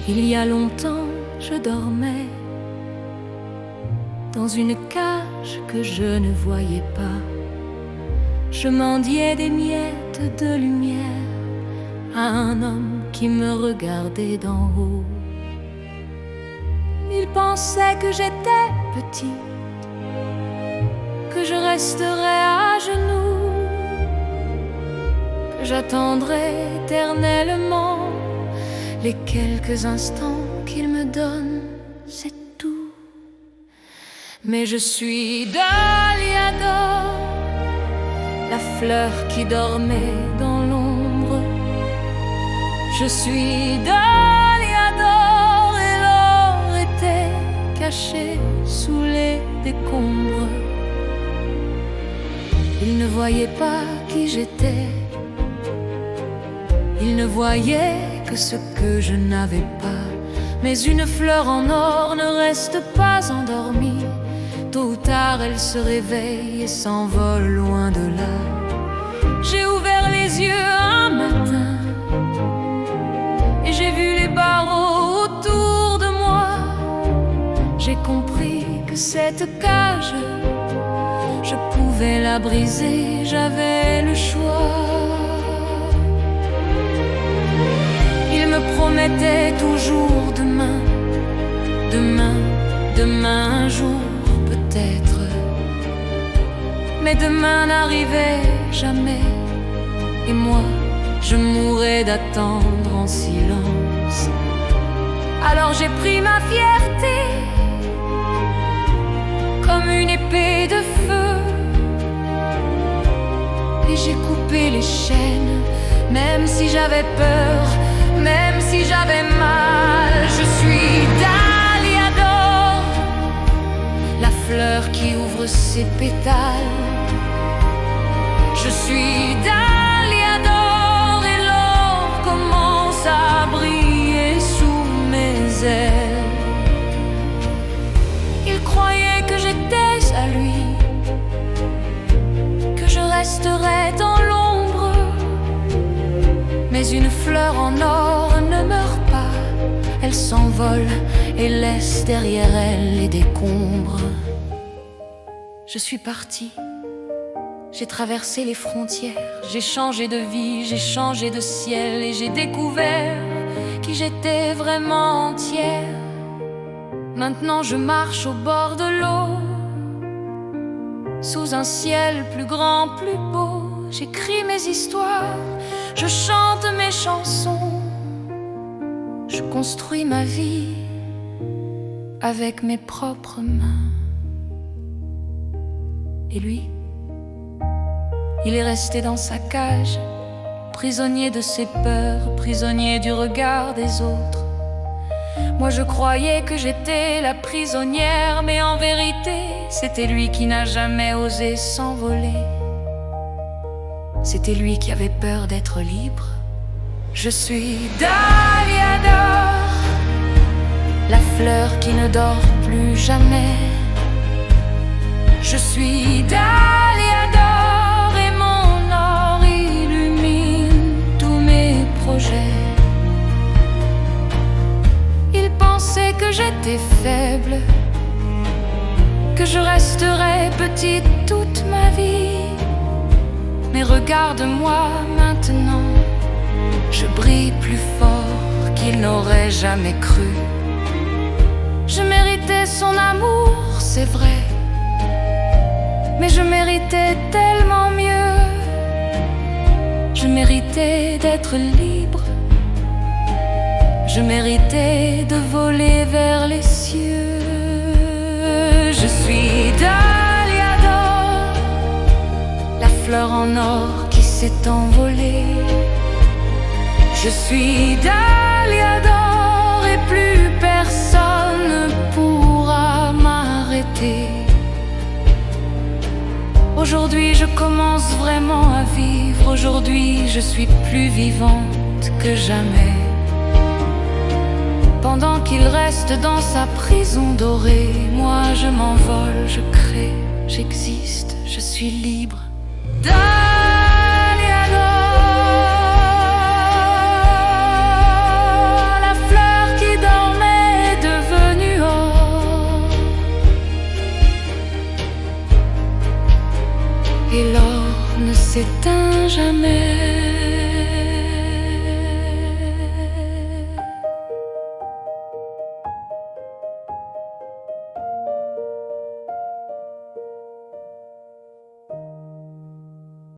Il y a longtemps, je dormais dans une cage que je ne voyais pas. Je mendiais des miettes de lumière à un homme qui me regardait d'en haut. Il pensait que j'étais petite, que je resterais à genoux, que j'attendrais éternellement les quelques instants qu'il me donne, c'est tout. Mais je suis Dahlia d'or, la fleur qui dormait dans l'ombre. Je suis Dahlia d'or et l'or était caché sous les décombres. Il ne voyait pas qui j'étais, il ne voyait que ce que je n'avais pas. Mais une fleur en or ne reste pas endormie. Tôt ou tard elle se réveille et s'envole loin de là. J'ai ouvert les yeux un matin et j'ai vu les barreaux autour de moi. J'ai compris que cette cage, je pouvais la briser, j'avais le choix. Il me promettait toujours demain, demain, demain un jour peut-être. Mais demain n'arrivait jamais, et moi je mourais d'attendre en silence. Alors j'ai pris ma fierté comme une épée de feu et j'ai coupé les chaînes, même si j'avais peur, même si j'avais mal. Je suis Dahlia d'or, la fleur qui ouvre ses pétales. Je suis Dahlia d'or et l'or commence à briller sous mes ailes. Il croyait que j'étais à lui, que je resterais dans l'ombre. Mais une fleur en or ne meurt pas, elle s'envole et laisse derrière elle les décombres. Je suis partie, j'ai traversé les frontières, j'ai changé de vie, j'ai changé de ciel et j'ai découvert qui j'étais vraiment entière. Maintenant je marche au bord de l'eau, sous un ciel plus grand, plus beau. J'écris mes histoires, je chante mes chansons, je construis ma vie avec mes propres mains. Et lui, il est resté dans sa cage, prisonnier de ses peurs, prisonnier du regard des autres. Moi je croyais que j'étais la prisonnière, mais en vérité c'était lui qui n'a jamais osé s'envoler. C'était lui qui avait peur d'être libre. Je suis Dahlia d'or, la fleur qui ne dort plus jamais. Je suis Dahlia d'or et mon or illumine tous mes projets. Il pensait que j'étais faible, que je resterais petite toute ma vie. Mais regarde-moi maintenant, je brille plus fort qu'il n'aurait jamais cru. Je méritais son amour, c'est vrai, mais je méritais tellement mieux. Je méritais d'être libre, je méritais de voler vers les cieux. Je suis Dahlia d'or, la fleur en or qui s'est envolée. Je suis Dahlia d'or et plus personne ne pourra m'arrêter. Aujourd'hui je commence vraiment à vivre. Aujourd'hui je suis plus vivante que jamais. Pendant qu'il reste dans sa prison dorée, moi je m'envole, je crée, j'existe, je suis libre. Dahlia d'or, la fleur qui et l'or ne s'éteint jamais.